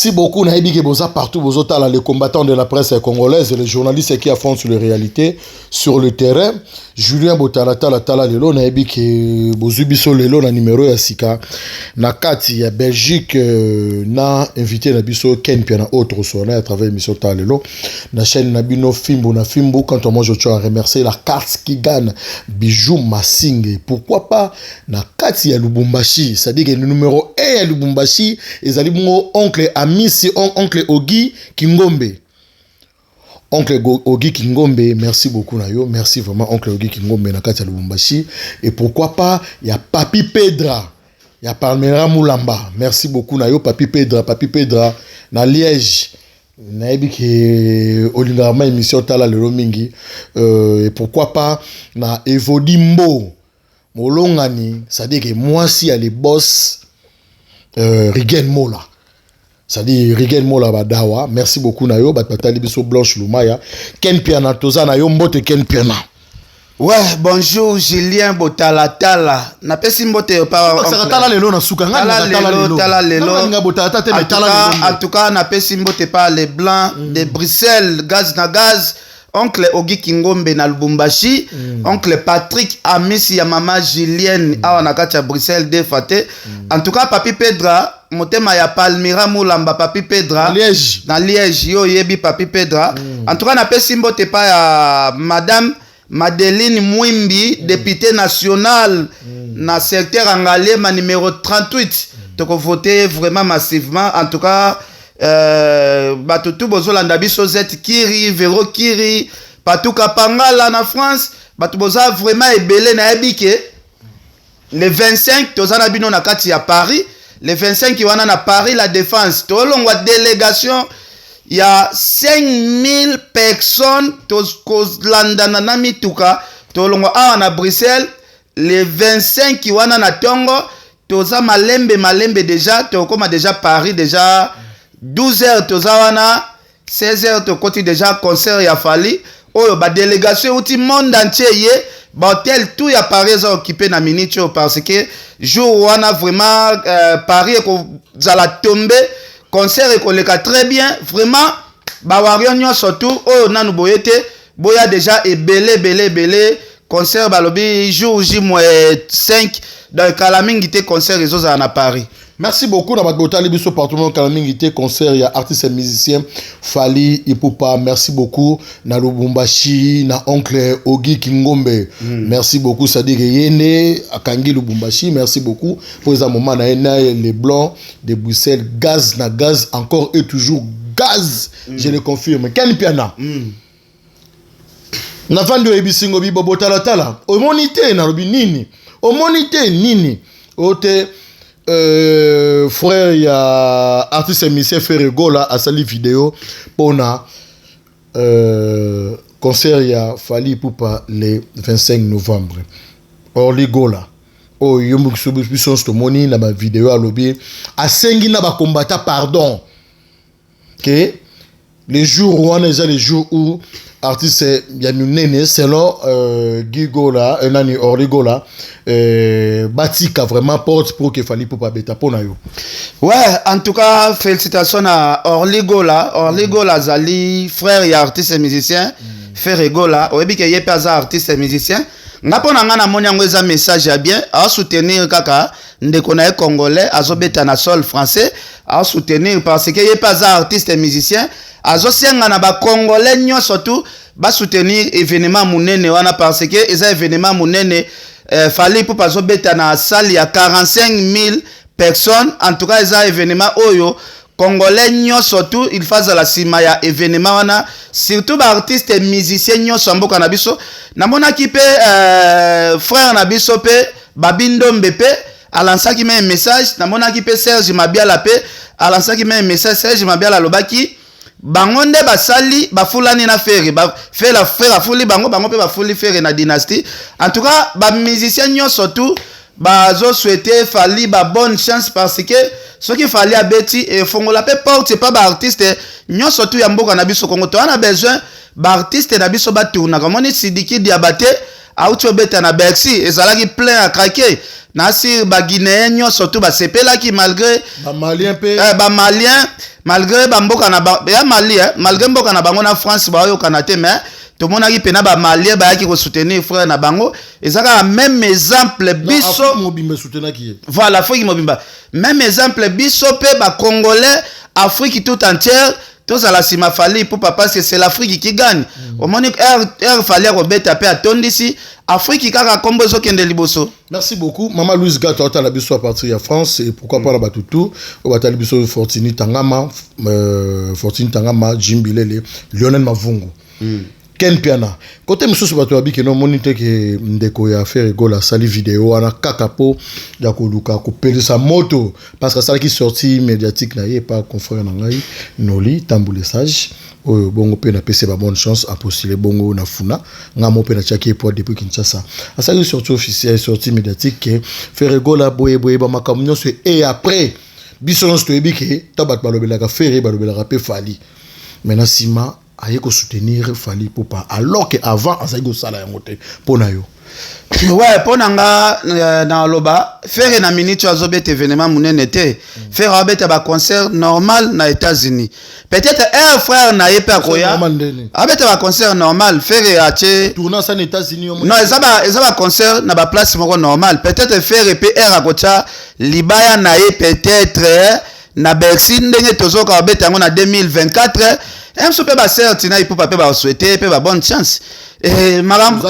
Merci beaucoup, Naïbi Geboza, partout, vos autres, les combattants de la presse congolaise, les journalistes qui affrontent sur les réalités, sur le terrain. Julien Botalata, la Tala Lelo, Naïbi qui Bozubiso Lelo, na numéro Yasika. Nakati, ya Belgique, na invité Nabiso Ken Piana, autre sonné à travers l'émission Talelo. Na chaîne Nabino Fimbo, na Fimbo, quand on mange, je tiens à remercier la carte qui gagne, Bijou Massing. Pourquoi pas, Nakati ya Lubumbashi, c'est-à-dire que le numéro 1 à Lubumbashi, et ça dit mon oncle Amisi, oncle Ogi Kingombe. Oncle Ogi Kingombe, merci beaucoup Nayo, merci vraiment oncle Ogi Kingombe Nakati Lubumbashi. Et pourquoi pas, il y a Papi Pedra, il y a Palmera Moulamba, merci beaucoup Nayo, Papi Pedra, na Liège. Naïbi qui Olingarama émission Tala le Romingi. Et pourquoi pas, na Evodimbo, Molongani, c'est-à-dire que moi si il y a les boss, Rigen Mola. C'est-à-dire Rigen Mola Badawa. Merci beaucoup Nayo. Batata Libiso Blanche Lumaya. Ken Piana Toza Nayo Mbote Ken Piana. Ouais, bonjour Julien Botalatala. Na pesi mbote pa. Tala lelo na suka. Tala lelo. En tout cas, na pesi mbote pa les blancs de Bruxelles, gaz na gaz. Oncle Ogi Kingombe na Lubumbashi, oncle Patrick Amisi ya mama Julienne awa na kati ya Bruxelles de Fate. En tout cas, Papi Pedra, motema ya Palmira Moulamba Papi Pedra. Liège. Na Liège, yo yebi Papi Pedra. En tout cas, na pesi mbote pa ya Madame Madeline Mwimbi, députée nationale na secteur Angalema numéro 38. Donc, voté vraiment massivement. En tout cas, batutu bozolanda biso zet Kiri, Vero Kiri, patuka Pangala na France, batu boza vraiment ebele na ebike. Le 25, tozana bino na kati ya Paris. Le 25, wana na Paris, la défense. Tolongwa délégation, il y a 5000 personnes, tozolanda na mituka. Tolongwa awa na Bruxelles. Le 25, wana na Tongo, toza malembe déjà, tokoma déjà Paris, déjà 12h tozawana 16h to koti déjà concert ya Fali oyo ba délégation outi monde entier ye ba hôtel tout ya Paris occupé na minicho parce que jour wana vraiment Paris ko zala tomber concert ko leka très bien vraiment ba warion surtout oyo nanu boyete boya déjà ebele concert balobi jour J-5 dans Kalamingi te concert réseau à Paris. Merci beaucoup dans votre biso partout le Kalamingité concert, il y a artistes et musiciens Fali Ipupa, merci beaucoup na Lubumbashi na oncle Ogi Kingombe. Merci beaucoup Sadi Yene Akangi Lubumbashi, merci beaucoup pour les moments na les blancs de Bruxelles, gaz na gaz encore et toujours gaz, je le confirme. Ken Piana. Na vandu ebisingo bi bobotalatala. O monité na robi nini? O monité nini? Ote frère, il y a artiste et musicien Ferregola a sali vidéo pour na concert il y a Fali Ipupa le 25 novembre. Orligola. Oh, yombu subisons to moni na ma vidéo à lobby. A sengi na ba combattant pardon. Que les jours où on est les jours où artiste Yamunene selon Gigola nani Orligola Batika vraiment porte pour que Fali Ipupa beta pona yo. Ouais, en tout cas félicitations à Orligola Zali frère et artiste et musicien Ferregola oyebi ke yepe za artiste et musicien ngapona ngana monyango eza message ya bien à soutenir kaka ndeko na congolais azobeta na sol français à soutenir parce que yepe za artiste et musicien azosenga na ba congolais nyo surtout ba soutenir événement munene wana parce que eza événement munene Fali Ipupa azobeta na salle ya 45 000 personnes en tout cas eza événement oyo congolais nyo surtout il faisait la sima ya événement wana surtout ba artistes et musiciens nyo somboka na biso na mona ki pe frère na biso pe Babindo Mbepe alansaki me message na mona ki pe Serge Mabiala pe alansaki me message Serge Mabiala lobaki bangonde basali bafulani na fere ba fait la frère fuli bango pe bafuli fere na dynastie en tout cas ba musiciens nyo surtout bazo souhaiter Fali ba bonne chance parce que ce qui fallait à Betty et fongola pe porte pas ba artiste nyo surtout ya mboka na biso Congo to ana besoin ba artiste na biso ba tourna comme on Sidiki Diabaté auti obeta na Bercy ezalaki plein à craquer nasi ba Guinéen surtout ba sepelaki malgré ba Malien pe ba Malien malgré ba mboka na ba ya Mali malgré mboka na bango na France ba yo kanate mais tout le monde a pena ba Malien ba ki ko soutenir frère na bango ezaka même exemple biso mobimba soutenir qui voilà faut mobimba même exemple biso pe ba Congolais Afrique tout entière tous à la sima fali pour papa parce que c'est l'Afrique qui gagne au moment fallait Robert pe atondisi Afrique kaka kombo zo kende liboso. Merci beaucoup maman Louise Gato ta la biso à partir de France et pourquoi pas la batutu au batali biso Fortini Tangama Jimbilele Lionel Mavungu Ken Piana côté monsieur Sobato abiki no monite ke ndeko ya faire gola sali vidéo ana kakapo ya koluka ko pele sa moto parce que ça qui sorti médiatique na ye pas confrère na ngai Noli Tamboule Sage oyo bongo pe na pese ba bonne chance à postuler bongo na funa ngamo pe na chaki pour depuis Kinshasa asali sorti officiel sorti médiatique ke faire gola boye ba makamnyo et après biso sto ebiki tabat balobela ka faire balobela pe fali maintenant sima aye ko soutenir Fally Ipupa alors que avant azayi ko sala yango te pona yo ouais pona nga na loba faire na minute azobet événement munene te faire abeta ba concert normal na États-Unis peut-être un frère na yepa koya abeta ba concert normal faire ache tourner ça na États-Unis non ezaba concert na ba place moko normal peut-être faire PR akocha libaya na ye peut-être na Bercy ndenge tozoka abeta yango na 2024 Emso pe ba certi na Ipupa pe ba souhaiter pe ba bonne chance et madame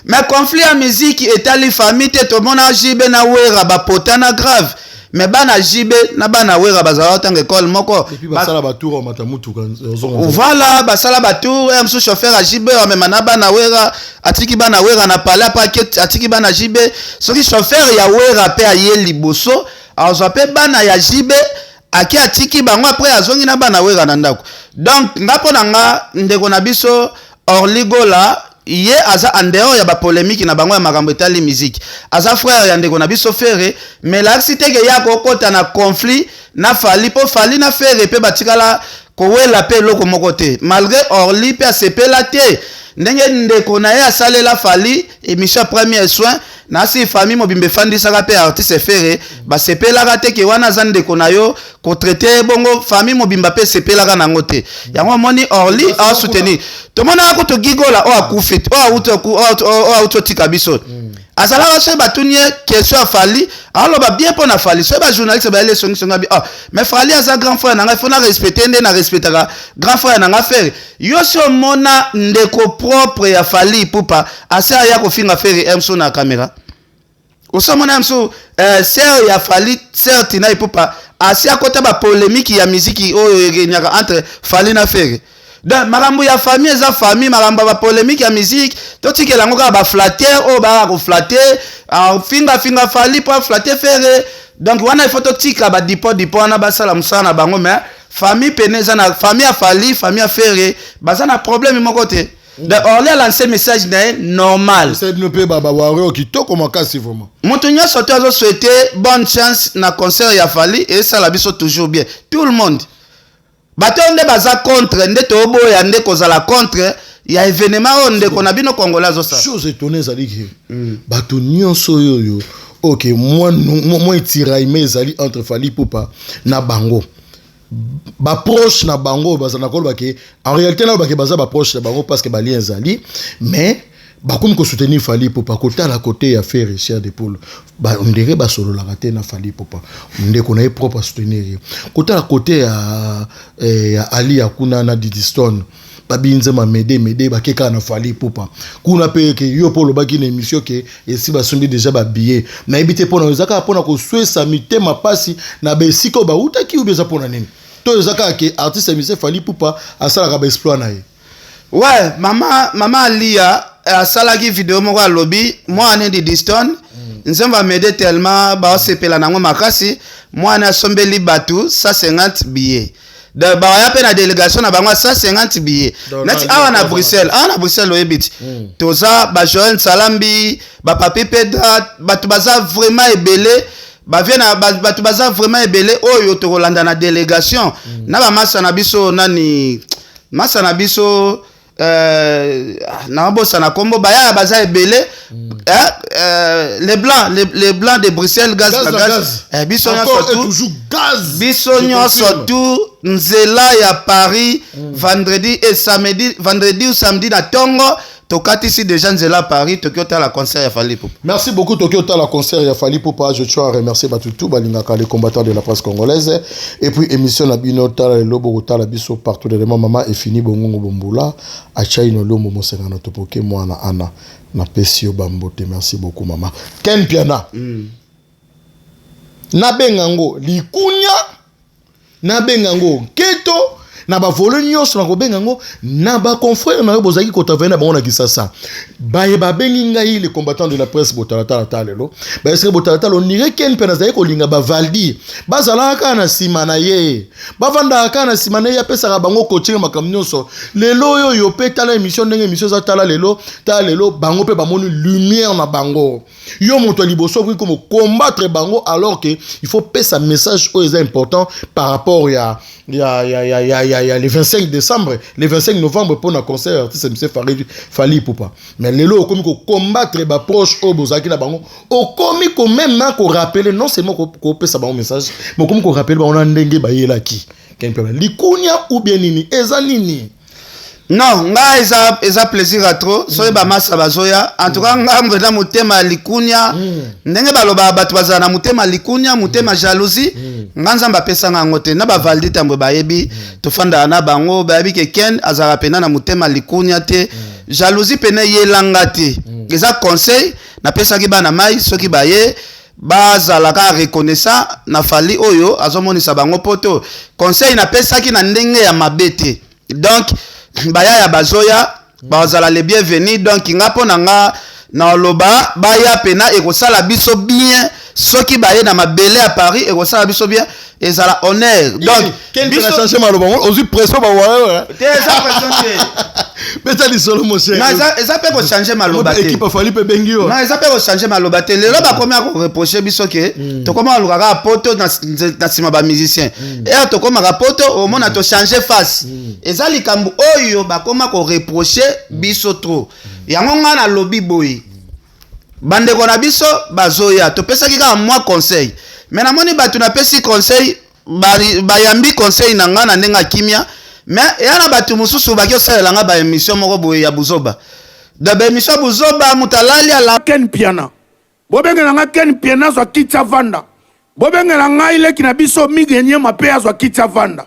mais conflit en musique etali famille te to mona jibe na wera ba potana grave mais bana jibe na bana wera bazala tanga école moko et puis basala ba tour matamutu voilà basala ba tour emso chauffeur a jibe o même na bana wera atiki bana wera na pala paquet atiki bana jibe soki chauffeur ya wera pe aye liboso azo pe bana ya jibe aki atiki bango après azongi na bana wera na ndako donc ngapo nanga ndeko na biso Orligola ye aza andeo ya ba polémique na bango ya makambo etali musique aza frère ya ndeko na biso Ferre mais la cité ke ya kokota na conflit na Fally po Fally na Ferre pe batikala kowela pe loko moko te malgré Orly pe asepela te ndenge ndeko na ye asalela Fally émission premier soin na si famille mobimbe fandisaka pe artiste Ferre basepelaka te ke wana za ndeko na yo ko traiter bongo famille mobimba pe sepelaka nango te yango moni Orly a soutenir to mona ko to gigola o akufi o auto tika biso azala se batunie question Fally aloba bien pour na Fally so ba journaliste ba ele songa bi mais Fally aza grand frère nanga faut na respecter nde na respectaka grand frère nanga Ferre yo so mona ndeko propre ya Fally Ipupa asa ya ko finga Ferre emso na caméra osomona emso sœur ya Fally sœur Tina Ipupa asa kota ba polémique ya musique oyo enyaka entre Fally na Ferre donc marambo ya famille eza famille marambo ba polémique ya musique to tikela ngo ba flatter o ba ko flatter finga Fally pour flatter Ferre donc wana il faut to tika ba dipo na basala musana bango mais famille peneza na famille ya Fally famille ya Ferre bazana problème moko te donc Orly a lancé message normal c'est ne peut ba waro qui to comme kasi vraiment moto nyoso to azo souhaiter bonne chance na concert ya Fally et ça la biso toujours bien tout le monde batonde baza contre nde to boya nde kozala contre ya événement onde kona bino congolais zo ça chose étonnée zali ki bato nyonso yoyo OK moi tiraime zali entre Fally Ipupa na bango ba proche na bango bazana ko bake en réalité na bake baza ba proche na bango parce que ba lien zali mais ba comme ko soutenir Fally Ipupa côté à la côté ya faire cher de poule ba on dirait ba solo la raté na Fally Ipupa ndé qu'on a propre à soutenir côté à la côté ya Ali Akuna na Didi Stone babinze ma mede ba keka na Fally Ipupa kuna pe ke yo polo baki na émission ke esi ba sombi déjà ba billet na ebité pona zaka pona ko swesa mitema pasi na besiko ba utaki ubeza pona nini to zaka ke artiste mise Fally Ipupa asala ka ba exploit na ye ouais mama Alia asalaki vidéo moko à lobby moi ane Didi Stone nzemba mede tellement ba sepela nango makasi moi na sombeli batu 150 billets de ba ya pe na délégation na bango 150 billets nati awa na Bruxelles oyebiti toza ba Joël Salambi ba Papi Pedra batu baza vraiment ebele ba viena batu baza vraiment ebele oyo to kolanda na délégation na ba masa na biso nani masa na biso na bossa na kombo baya baza ebele les blancs de Bruxelles gaz biso surtout nzela ya Paris vendredi et samedi, vendredi ou samedi na tongo tokati ici déjà nzela Paris Tokyo la concert ya Fally Ipupa. Merci beaucoup Tokyo la concert ya Fally Ipupa. Je tiens à remercier Batutu balingaka les combattants de la presse congolaise et puis émission na bino tala lobo tala biso partout de maman et fini bongo bombula achai no lomo mosenga na topoke mwana ana na pesio bambote. Merci beaucoup maman Ken Piana na bengango likunya na bengango keto na ba volo nyonso na ko bengango na ba confrère na bozaki ko tavena ba ona kisasa ba ba bengi ngai les combattants de la presse botalata talelo ba ese botalata on dirait Ken Piana zaki ko linga ba valdi bazalaka na simana ye bavanda ka na simana ye pesa bango coaching makamnyonso lelo yo yo pe tala émission ndenge émission za tala lelo bango pe ba moni lumière na bango yo moto liboso ko comme combattre bango alors que il faut pesa message au important par rapport il y a le 25 décembre, le 25 novembre pour un concert artiste MC Fally Ipupa. Mais les lots comme combattre ba proche au bozaki la bango, au comme ko même ko rappeler non seulement ko peut ça ba message, mais comme ko rappeler ba on a ndenge ba yela ki. Quel problème? Likunya ou bien nini? Ezalini. Non, nga eza plaisir à trop. Soye ba masa bazoya. En tout cas, nga mveda mutema likunya. Ndenge baloba batu bazana mutema likunya, mutema jalousie. Nga nzamba pesa nga ngote. Na ba valdi tambwe bayebi. Tofanda na bango bayebi ke Ken azara pena na mutema likunya te. Jalousie pene yelanga te. Eza conseil na pesa ki bana mai soki baye. Bazalaka reconnaissant na Fally oyo azomonisa bango poto. Conseil na pesa ki na ndenge ya mabete. Donc baya ya bazoya bazala les bienvenus donc ngapo nanga na loba baya pena ekosala biso bien soki baye na mabele à Paris ekosala biso bien ezala honneur donc quel peut changer maloba ozu pression ba wa eza pression mais ça dit solo mon cher na eza pe ko changer maloba te équipe Fally pe bengi yo na eza pe ko changer maloba te lelo ba komia ko reprocher biso ke to koma lukaka poto na sima ba musicien et to koma ka poto au mona to changer face eza likambu oyo ba koma ko reprocher biso trop yango nga na lobby boy bande ko na biso bazoya to pesa ki ka moi conseil mais na moni batu na pesi conseil bayambi conseil na nga na ndenga kimia mais yana batu mususu bakyo sala nga ba émission moko boye ya buzoba da ba émission buzoba mutalali ala Ken Piana bobengela nga Ken Piana zo kitsa vanda bobengela nga ile kina biso migenye mape zo kitsa vanda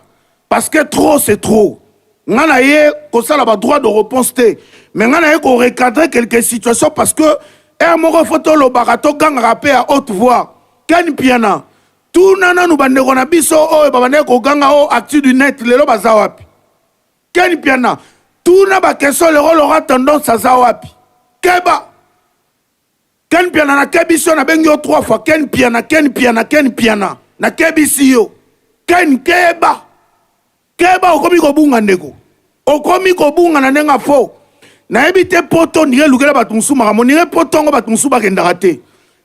parce que trop c'est trop nga na ye ko sala ba droit de réponse te mais nga na ye ko recadrer quelques situations parce que moko photo lo barato ganga rapé à haute voix Ken Piana tout nana nu bande ko na biso o babande ko ganga o actu du net lelo bazawapi Ken Piana tout na ba question le rôle aura tendance à zawapi keba Ken Piana na kebiso na bengi o 3 fois Ken Piana na kebisi yo Ken keba okomi ko bunga ndeko okomi ko bunga na ndenga fo na ebite poto ndire lukela batunsu makamo ndire potongo batunsu bakendaka te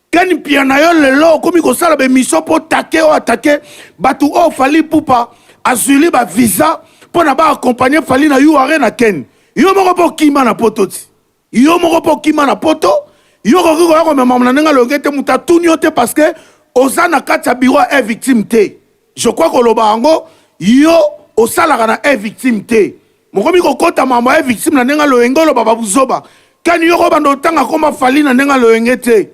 Ken Piana yo lelo okomi kosala bemission po take o atake batu o Fally Ipupa azuli ba visa po na ba accompagner Fally na URN na Ken yo moko po kima na poto ti yo moko po kima na poto yo ko ko mema na nenga longete muta tunyo te parce que ozana kati ya bureau est victime te je crois que loba ango yo osalaka na est victime te mokomi kokota mambo est victime na nenga loengolo baba buzoba Ken yo ko bando tanga koma Fally na nenga loengete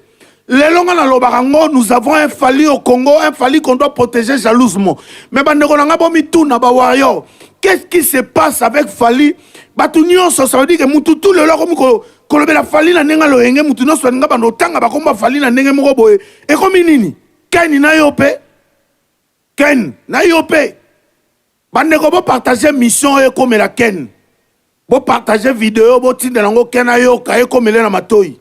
lelonga na lobarango nous avons un Fally au Congo un Fally qu'on doit protéger jalousement mais bandeko na ngabo mituna ba warrior qu'est-ce qui se passe avec Fally batu nyonso ça veut dire que mutu tout le lokomi ko kolobela Fally na nenga loenge mutu nyonso nga bando tanga ba komba Fally na ndenge moko boye e komi nini Ken na yo pe bandeko bo partager mission e comme la Ken bo partager vidéo bo tindela ngo Ken ayo ka e comme na matoi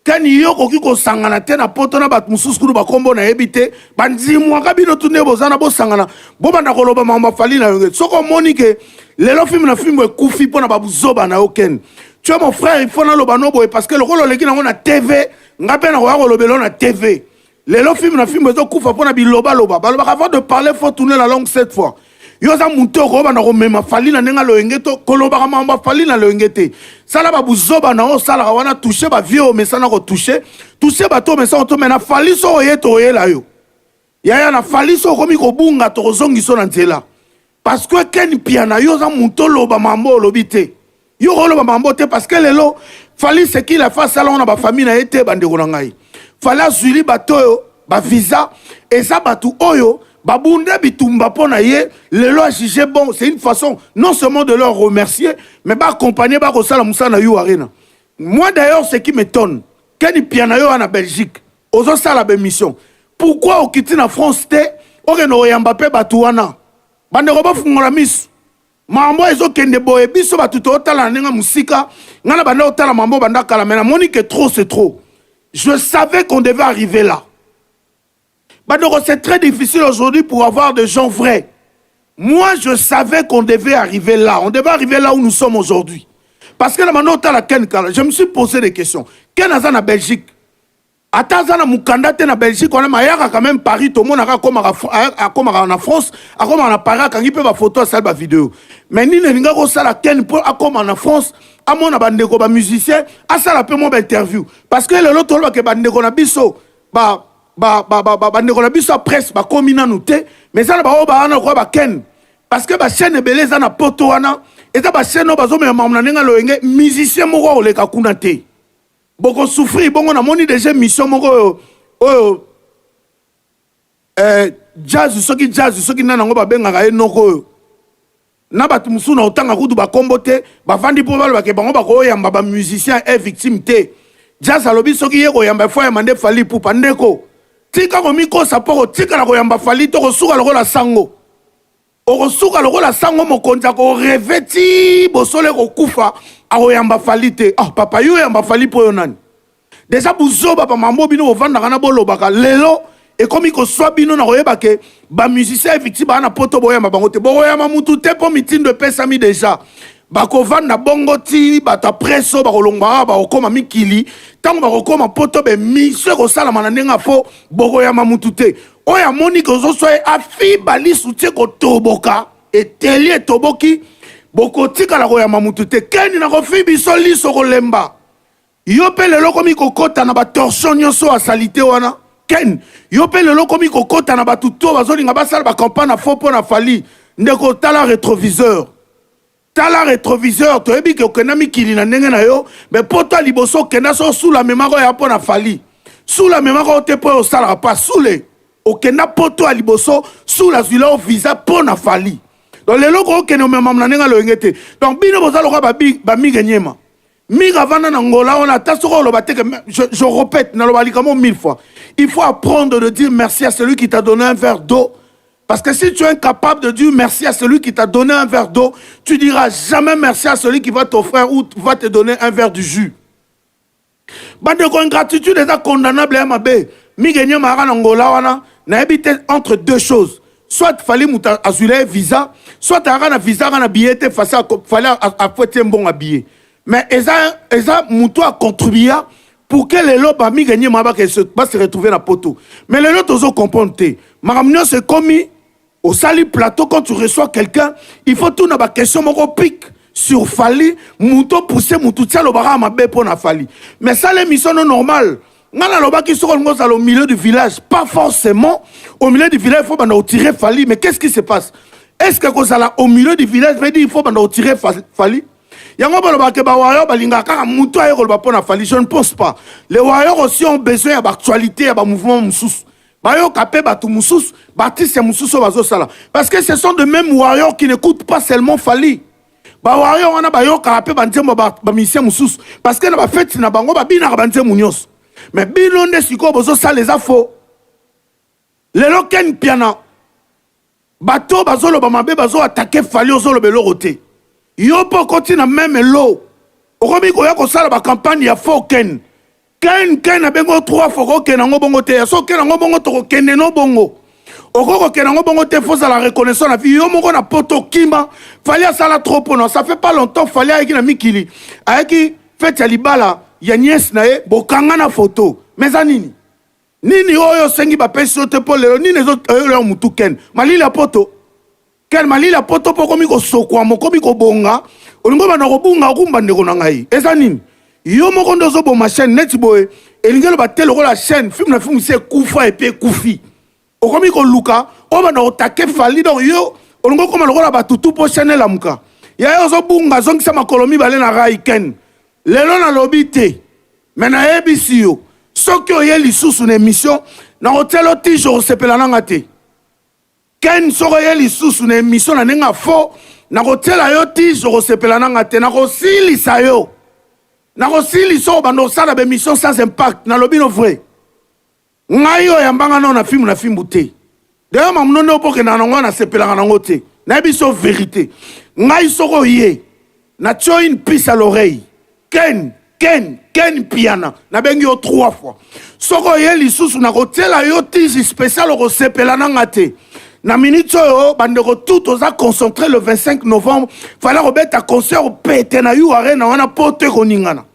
Ken yo koki ko sangana te na poto na bat mususu kulu bakombo na ebite banzimwa kabino tunde bozana bo sangana bo banda koloba mama Fally na yonge soko monike lelo film na film e kufi pona babuzoba na yo Ken tu es mon frère il faut na loba no boy parce que le rolo leki na na TV ngape na ko lobelo na TV lelo film na film ezo kufa pona biloba loba baloba avant de parler faut tourner la langue cette fois yoza muto ko bana ko mema fali na nenga loyengeto koloba mamba fali na loyengete sala ba buzoba na o sala wana toucher ba vieux mesana ko toucher ba to mesana to mena fali so yeto yela yo ya na fali so komi ko bunga to zongi so na nzela parce que ken piana yoza muto loba mambo lobite yo loba mambo te parce que lelo fali ce qu'il a fait sala on a ba famille na été bande ko ngai fala zuli bato ba visa et ça batu oyo babunde bitumba pona ye lelo a jugé bon c'est une façon non seulement de leur remercier mais ba accompagner ba ko sala musana yo arena moi d'ailleurs ce qui m'étonne keni piana yo en Belgique ozo sala ba mission pourquoi au kiti na France te okeno yamba pe batu wana bande ko ba fungola misu mambo ezo kende boye biso batu to tala nenga musika ngana bande otala mambo banda kala mena monique trop c'est trop je savais qu'on devait arriver là. C'est très difficile aujourd'hui pour avoir des gens vrais. Moi, je savais qu'on devait arriver là. On devait arriver là où nous sommes aujourd'hui. Parce que je me suis posé des questions. Quel est en Belgique? Atazana Mukanda na Belgique, on a quand même Paris, tout le monde a comme en France, a comme en Paris, quand il peut la photo, ça la vidéo. Mais ni ne n'inga ko sala ken pour a comme en France, a mon abandeko ba musicien, a ça la peu mon interview. Parce que le lot que bandeko na biso bandeko na biso presse ba komina nouté, mais ça ba ba ana ko ba ken. Parce que ba chaîne beleza na poto wana, et ça ba chaîne ba zo me mamna nenga loenge musicien moko o le ka kuna te. Boko souffrir bongo na moni déjà mission moko jazz soki nana ngo ba benga ga enoko na batu musuna otanga kudu ba kombote ba vandi po balo ba ke bango ba ko yamba ba musicien est victime te jazz alobi soki ye ko yamba fo ya mande fali pou pandeko tika ko miko sapoko tika na ko yamba fali to ko suka lokola sango o suka lokola sango mokonza ko reveti bosole ko kufa aoyamba fali te ah papa yo yamba fali po yo nani déjà buzoba ba mambo bino ovanda kana bolobaka lelo et comme ko soit bino na koyeba ke ba musicien victime na poto boyamba bango te boyamba mutu te po mitindo pesa mi déjà ba ko vanda bongo ti ba ta presso ba kolongba ba okoma mikili tango ba kokoma poto be mission ko sala manandenga fo boyamba mutu te oya moni ko zo so afi bali soutien ko toboka et telier toboki boko tika la koyamba mutu te keni na ko fi biso liso ko lemba yo pe lelo komi ko kota na ba torsion nyonso a salite wana ken yo pe lelo komi ko kota na ba tuto bazolinga basala ba campagne na fo po na fali ndeko tala rétroviseur to ebi ke okena mikili na ndenge na yo mais poto liboso kena so sous la mémoire ya po na fali sous la mémoire te po osala pas sous le okena poto liboso sous la zula au visa po na fali donc les loko okena me mamna nenga lo ngete donc bino bozalo ka ba migenyema miga vana na ngola on a tasoko lo bateke je répète na lo balika mo 1000 fois il faut apprendre de dire merci à celui qui t'a donné un verre d'eau. Parce que si tu es incapable de dire merci à celui qui t'a donné un verre d'eau, tu diras jamais merci à celui qui va t'offrir ou va te donner un verre de jus. Bande ko ingratitude est condamnable à mabe. Mi gagner mara ngola wana na habité entre deux choses. Soit fallait muta azuler visa, soit ara na visa na billet face à fallait à fouetter un bon billet. Mais eza muto a contribué pour que les lobes mi gagner mara va se retrouver na poto. Mais les autres ont compris. Maramnio c'est commis au sali plateau, quand tu reçois quelqu'un, il faut tout na ba question moko pique sur Fali, mouto pousser moutou tia lo bara ma be pona Fali. Mais ça l'émission non normale. Ngana lo ba qui sera au milieu du village, pas forcément au milieu du village, il faut bana tirer Fali, mais qu'est-ce qui se passe? Est-ce que ça là au milieu du village veut dire il faut bana tirer Fali? Yango ba lo ba ke ba wayo balinga kaka mouto ayo lo ba pona Fali, je ne pense pas. Les wayo aussi ont besoin d'actualité, ba mouvement moussous. Parce que ce sont de mêmes warriors qui n'écoutent pas seulement Fali. Parce que na fait na bango babina banze munyos. Mais bilonde siko bozo ça les afo. Les loken piana. Bato bazolo bamabe bazo attaquer Fali ozolo beloroté. Yo po continue même lo. Orobi ko ya ko sala ba campagne ya foken. Ken a bengo 3 fois que nango bongo te so que nango bongo to kende no bongo okoko que nango bongo te faut la reconnaissance la vie yo moko na poto kima fallait ça la trop non ça fait pas longtemps fallait avec na mikili avec fait ya libala ya nièce na e bokanga na photo mais anini nini oyo sengi ba peso te pour le nini les autres leur mutu ken malili la poto Ken malila poto po komi ko sokwa mo komi ko bonga. Olingo bana ko bunga kumba ndeko na ngai. Eza nini? Yo moko ndozo bo ma chaîne net boy. Elingelo ba telo ko la chaîne film na film c'est kufa et puis kufi. Okomi ko luka, o bana ko take fali donc yo olingo koma lokola ba tutu po chaîne la muka. Ya yo zo bunga zongi sama kolomi bale na rai ken. Lelo na lobite. Mena ebisi yo. Soki oye lisusu na émission na hotelo tijo sepela nanga te. Ken soko ye lisusu na émission na nenga fo na hotela yo tijo sepela nanga te na ko silisa yo. Na ko silisa bando sala be mission sans impact na lobino vrai. Ngai yo yambanga na film na film te. D'ailleurs mamnono opoke na ngo na sepela nanga te. Na biso vérité. Ngai soko ye na tio une piste à l'oreille. Ken piana na bengi yo 3 fois. Soko ye lisusu na kotela yo tiji spécial ko sepela nanga te. Na minute yo bandeko tout oza concentré le 25 novembre fallait robeta concert au pété na yu arena wana pote koningana.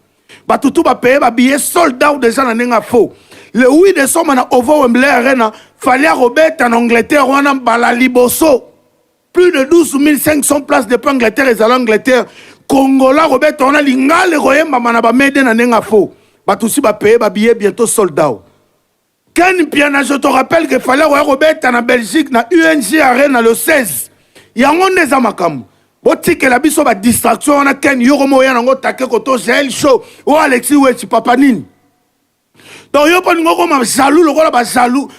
Ba tutu ba payer ba billet sold out déjà na nenga faux. Le 8 décembre na Ovo Wembley Arena fallait robeta en Angleterre wana bala liboso. Plus de 12 500 places de Angleterre et l'Angleterre. Congola Robert on a lingale royemba manaba mede na nenga fo batusi ba payer ba billet bientôt sold out. Ken piana je te rappelle que fallait Robert en Belgique na UNG Arena le 16. Yango ndeza makambo botike la biso ba distraction on a Ken yoro moya nango take koto gel show o Alexis Wechi papa nini. Donc yo pas ngoko ma jaloux lokola ba jaloux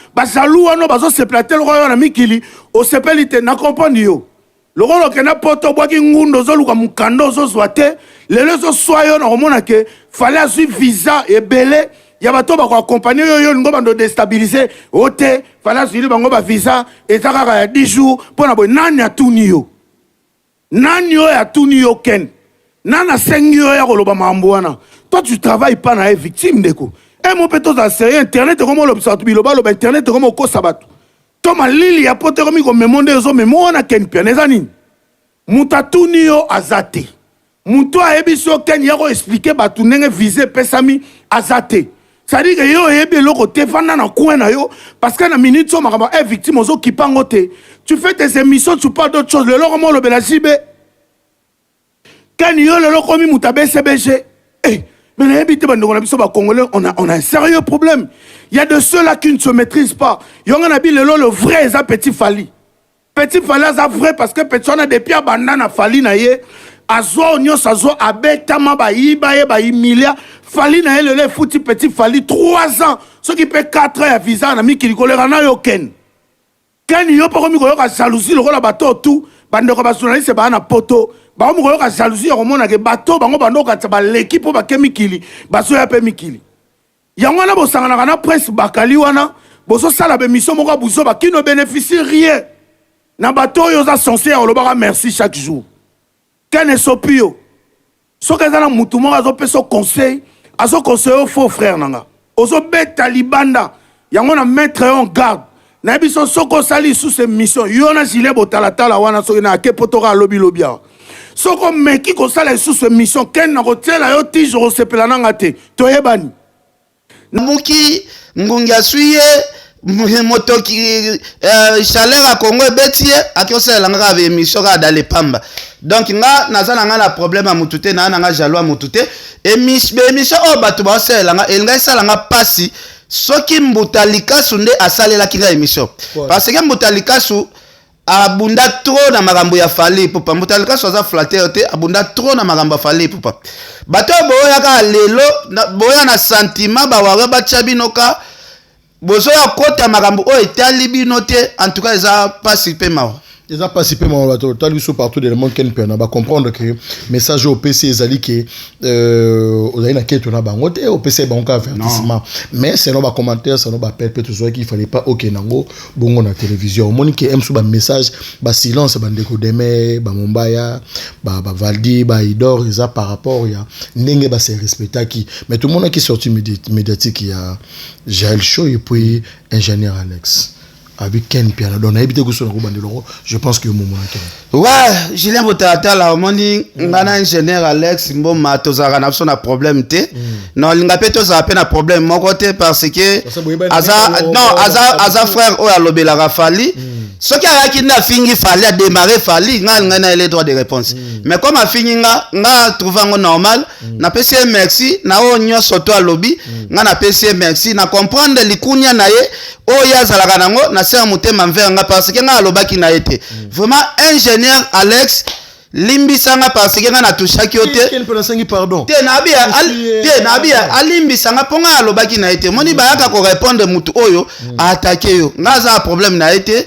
wana bazo se plater le royaume na mikili o sepelite na comprendre yo. Le rôle que n'a pas tout bois qui ngundo zoluka mukando zozwate les lezo soyo na romona que fallait suivre visa et belé ya bato ba ko accompagner yo ngo bando déstabiliser ote fallait suivre bango ba visa et ça ya 10 jours pour na boy nani atuni yo ya tuni yo ken nana sengi yo ya koloba mambo wana toi tu travailles pas na victime deko et mon pétos à sérieux internet comme l'observatoire biloba lo internet comme ko sabatu. Toma lili ya pote komi ko memonde zo memo na ken pianeza nini mutatuni yo azate muto a ebiso ken ya ko expliquer batu ndenge viser pesami azate ça dit que yo ebe loko te fanda na coin na yo parce que na minute so makamba est victime ozo kipango te tu fais tes émissions tu parles d'autre chose le loko mo lo belajibe ken yo le loko mi mutabe CBG mais on a un sérieux problème. Il y a de ceux-là qui ne se maîtrisent pas. Il y a le vrai, ça petit fali. Petit fali, ça vrai parce que petit on a des pierres banana fali na ye. Azo onyo sazo abetama ba iba ba imilia fali na ye le fouti petit fali 3 ans. Ceux qui paient 4 ans à visa na mi ki kolera na yo ken. Ken yo pas comme ko yo ka jalousie le rola bateau tout. Bande ko ba journaliste ba na poto. Ba mo ko ka jalousie ko mona ke bateau bango bando ka ba l'équipe ba kemikili ba so ya pe mikili. Yango na bo sangana kana presse bakali wana bo so sala be mission moko buzo ba qui ne bénéficie rien. Na bateau yo za censé o lo ba merci chaque jour. Ken esopio. So ka za na mutu mo azo pe so conseil au faux frère nanga. Ozo beta libanda. Yango na mettre en garde. Na biso soko sali sous ces missions yona gilet botalatala wana so na ke potora lobi lobia soko meki ko sala sous ces missions ken na hotela yo tijo sepela nanga te toyebani muki ngungia suye motoki chaleur à Congo betie akosela nga ave émission ka dans les pamba donc nga nazana nga na problème a mutute na nga jaloux a mutute émission o batu ba sela nga elinga sala nga pasi soki Mbutalikasu nde asalela kinga émission parce que Mbutalikasu abunda trop na magambo ya fali pupa Mbutalikasu aza flatteur te abunda trop na magambo ya fali pupa bato boya ka lelo boya na sentiment ba wara ba chabinoka bozo ya kota magambo o etali bino te en tout cas eza participer mawa ils ont participé mon bateau partout des monde ken pena ba comprendre que message au PC ezali que on a une quête na bango te au PC bango avertissement mais c'est non ba commentaire c'est non ba perte tout ça qu'il fallait pas OK nango bongo na télévision monique aime sous ba message ba silence ba ndeko deme ba Mombaya ba Valdi ba Idor ils a par rapport ya ndenge ba se respecta qui mais tout le monde qui sorti médiatique il y a Jaël Show et puis ingénieur Alex avec Ken Piana donc nayebi te ko so na ko bandelo je pense que momo na Ken ouais Julien Botata la omoni ngana ingénieur Alex Mboma tozaka na so na problème te non linga pe tozaka pe na problème moko te parce que aza frère o alobela Rafali ce qui a qui na fingi fallait démarrer Fali ngana les droits de réponse mais comme a fini nga trouver ngo normal na pese merci na o nyoso to alobi ngana pese merci na comprendre likunya na ye o ya zalaka nango na ser mutema mvera nga parce que nga alobaki na été vraiment ingénieur Alex limbisanga parce que nga na touchaki ote Ken peut sengi pardon te na bia alimbisanga ponga alobaki na été moni bayaka ko répondre mutu oyo attaquer yo nga za problème na été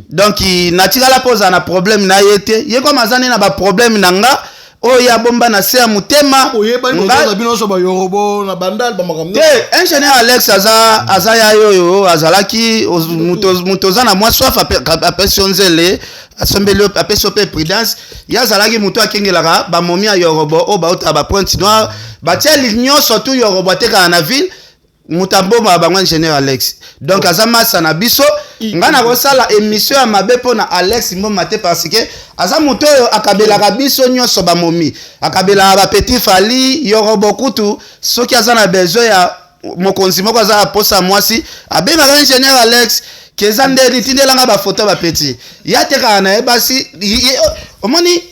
donc na tikala poza na problème na été ye comme azani na ba problème na nga oya bomba na ser mutema nga bino so ba yorobo na bandal ba makamno ingénieur Alex aza ya yoyo azalaki mutoza na moi soif apesonzele asembeli apesope prudence ya azalaki muto akengelaka ba momi ya yorobo o ba uta ba Pointe Noire ba tel nyonso tu yorobo teka na ville mutamboma bango ingénieur Alex donc azama sana biso ngana ko sala émission ya mabe pona Alex Mboma te parce que aza muto akabela biso nyonso ba momi akabela ba petit Fali yorobo kutu soki azana besoin ya mokonzi moko aza posa mwasi abenga ingénieur Alex kezande nitindelanga ba photo ba petit ya teka na ebasi omoni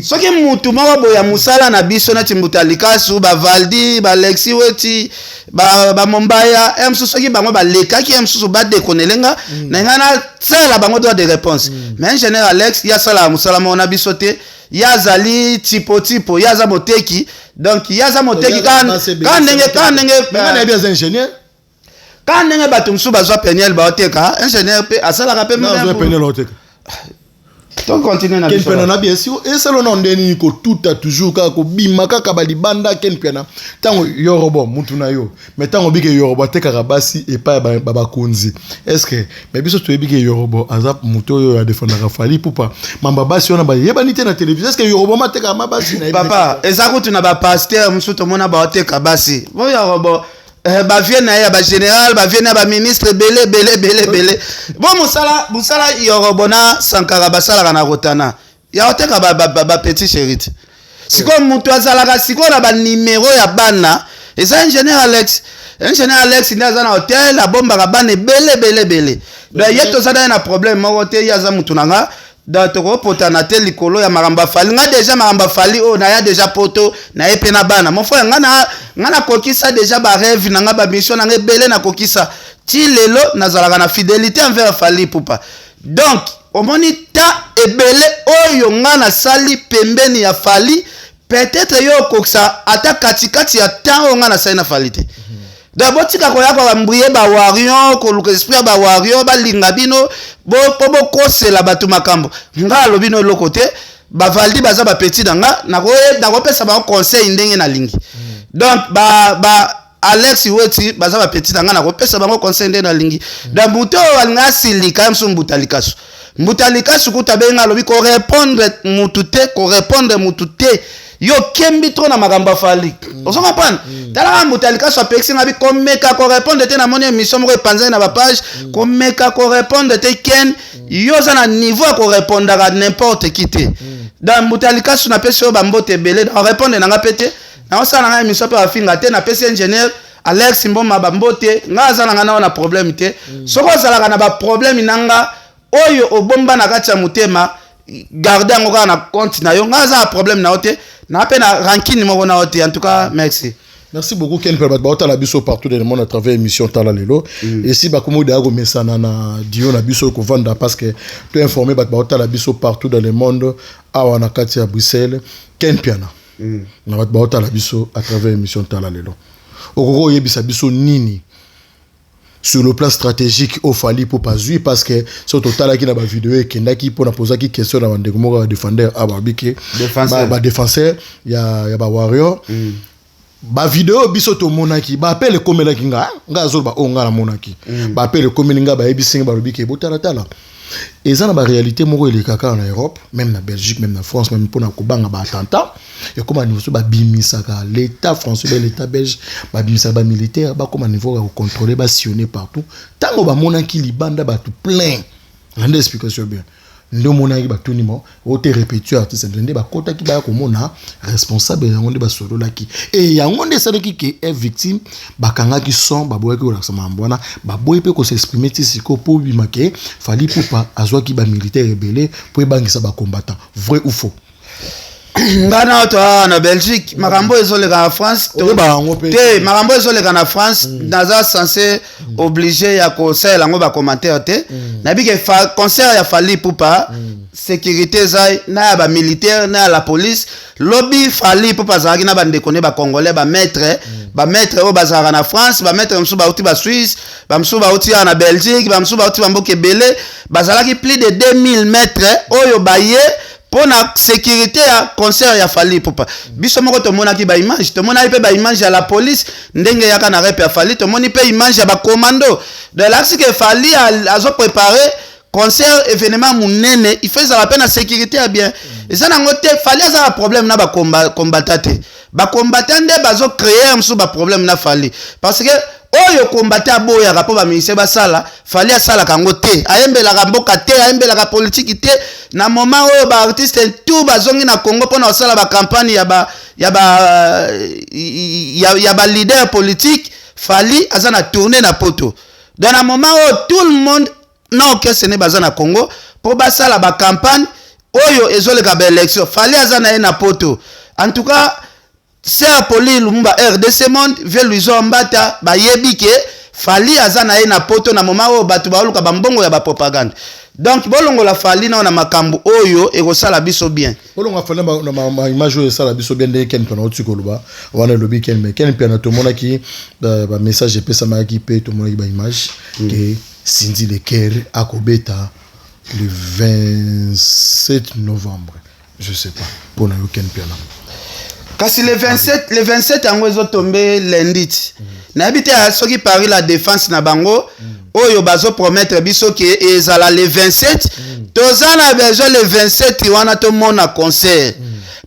soki mutu moko boya musala na biso na Timbutalikasu ba Valdi ba Lexi Weti ba Mombaya emsu soki bango ba lekaki emsu ba dekonelenga na ngana sala bango droit de réponse mais ingénieur Alex ya sala musala mona biso te ya zali tipo ya za moteki donc ya za moteki kan ndenge ngana bien ingénieur kan ndenge batumsu bazwa peniel ba oteka ingénieur pe asala ka pe bazwa peniel oteka donc continue na Ken Piana na bien sûr et selo non ndeni ko tout a toujours ka ko bima ka balibanda Ken Piana tango yorobo mutu na yo mais tango bike yorobo te karabasi et pas baba konzi est-ce que mais biso to bike yorobo azap mutu yo ya défendre Rafali poupa mamba basi ona ba yeba nité na télévision est-ce que yorobo ma te ka mabasi na papa ezako tu na ba pasteur musuto mona ba te kabasi bo yorobo ba vienne ya ba général ba vienne ba ministre belé bon musala yorobona sankara basala na rotana ya oteka ba petit chérit siko mutu azalaka siko na ba numéro ya bana eza ingénieur Alex ndaza na hotel la bomba ka bana belé donc yeto zana na problème moko te ya za mutu nanga da toko potana te likolo ya maramba Fali nga déjà maramba Fali o na ya déjà poto na epe na bana mon frère ngana kokisa déjà ba rêve na nga ba mission na ngebele na kokisa ti lelo nazalaka na fidélité envers Fali poupa donc omoni ta ebele oyo ngana sali pembeni ya Fali peut-être yo kokisa ata katikati ya temps ngana sali na Fali te d'abord tika ko yako bambrier ba warion ko luka esprit ba warion ba linga bino bo kosela batu makambo nga lobino lokote ba Valdi baza ba petit danga na ko pesa ba conseil ndenge na lingi donc ba Alex Weti baza ba petit danga na ko pesa ba conseil ndenge na lingi da buto nga silika mbutalikasu kutabenga lobi ko répondre mutute yo kembi trop na magamba Fali ozo comprendre tala mbutalikasu apexi na bi komeka ko répondre te na moni émission mo epanza na ba page komeka ko répondre te ken yo za na niveau ko répondre à n'importe qui te dans mbutalikasu na pesi yo bambote belé na répondre na nga pete na osala na émission pe afinga te na pesi ingénieur Alex Mboma bambote nga za na na problème te soko zala na ba problème nanga oyo obomba na kati ya mutema garder ngo na compte na yo nga za problème na ote na pe na ranking moko na ote en tout cas merci beaucoup Ken Piana ba la biso partout dans le monde à travers émission Tala Lelo et si ba komo de mesana na dio na biso ko vanda parce que tu informer ba la biso partout dans le monde awa na kati ya Bruxelles Ken Piana na ba la biso à travers émission Tala Lelo okoko yebisa biso nini sur le plan stratégique au Fali pour pas jouer parce que sur total qui na ba vidéo et kendaki pour na poser qui question na ndeko moko défendeur ababike défenseur ya ba warrior ba vidéo biso to monaki ba appelle comme la kinga nga zo ba onga la monaki ba appelle comme ninga ba ebisinga ba rubike botala tala Et ça, dans la réalité, moi, il est caca en Europe, même en Belgique, même en France, même pour un attentat. Et comme à niveau de l'État français, l'État belge, les militaires, comme à niveau de contrôler, sillonner partout. Tant que mon qui libanda tout plein. On a explication bien. Ndo mona ki batuni mo o te répéter artiste ndende ba kota ki ba ko mona responsable yango nde ba solo laki et yango nde ça ki ke est victime ba kanga ki son ba boye ki la sama mbona ba boye pe ko s'exprimer ti siko po bi make fali poupa azwa ki ba militaire rebelle po bangisa ba combattant vrai ou faux ngana to na Belgique makambo ezoleka en France te makambo ezoleka na France naza censé obligé ya conseil lango ba commentaire te na bi ke conseil ya fali poupa sécurité zai na ya ba militaire na la police lobby fali poupa zaki na ba ndekone ba congolais ba maître o bazara na France ba maître msu ba uti ba Suisse ba msu ba uti na Belgique ba msu ba uti ba mboke belé bazalaki plus de 2000 mètres oyo baye pour la sécurité à concert ya fali poupa biso moko to mona ki ba image to mona pe ba image ya la police ndenge ya kana rep ya fali to moni pe image ya ba commando de là c'est que fali azo préparer concert événement munene il fait ça la peine la sécurité à bien et ça nango te fali ça un problème na ba combattant ba combattant nde bazo créer un sou ba problème na fali parce que oyo combattant boya rapport ba ministère ba sala fali a sala kango te ayembela ka mboka te ayembela ka politique te na moment oyo ba artiste tout bazongi na Congo pona sala ba campagne ya ba leader politique fali azana tourner na poto dans un moment où tout le monde non que ce n'est pas na Congo pour ba sala ba campagne oyo ezoleka ba élection fali azana na poto en tout cas c'est Poli Lumumba RDC monde veut lui zombata ba yebike fali azana na poto na moment où batu ba luka ba mbongo ya ba propagande donc bolongo la fali na makambu oyo e kosala biso bien bolongo fali na image oyo sala biso bien de ken pena otikoloba wana lobi ken mais ken pena to mona ki ba message pesa ma ki pe to mona ki ba image que Cindy Leker akobeta le 27 novembre je sais pas pour na ken pena kasi le 27 yango ezo tomber lundi na habité à soki Paris la défense na bango oyo bazo promettre biso ke ezala le 27 tozana besoin le 27 wana to mona concert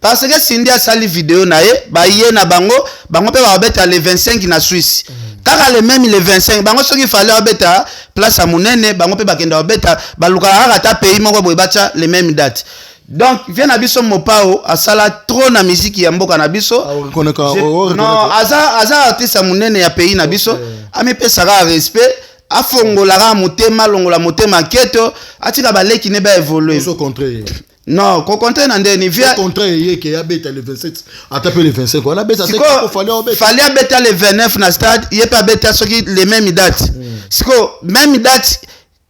parce que Cindy a sali vidéo na ye ba ye na bango pe ba beta le 25 na Suisse kaka le même le 25 bango soki fallait beta place à munene bango pe bakenda beta baluka ata pays moko boy bacha le même date. Donc vient na biso mopao asala trop na musique ya mboka na biso non aza artiste munene ya pays na biso amepesa ka respect afongola motema longola motema keto atika baleki ne ba évoluer au contraire non ko contraire na ndeni via contraire yeke ya beta le 27 atape le 25 on a beta c'est fallait beta le 29 na stade yepa beta soki les mêmes dates siko même date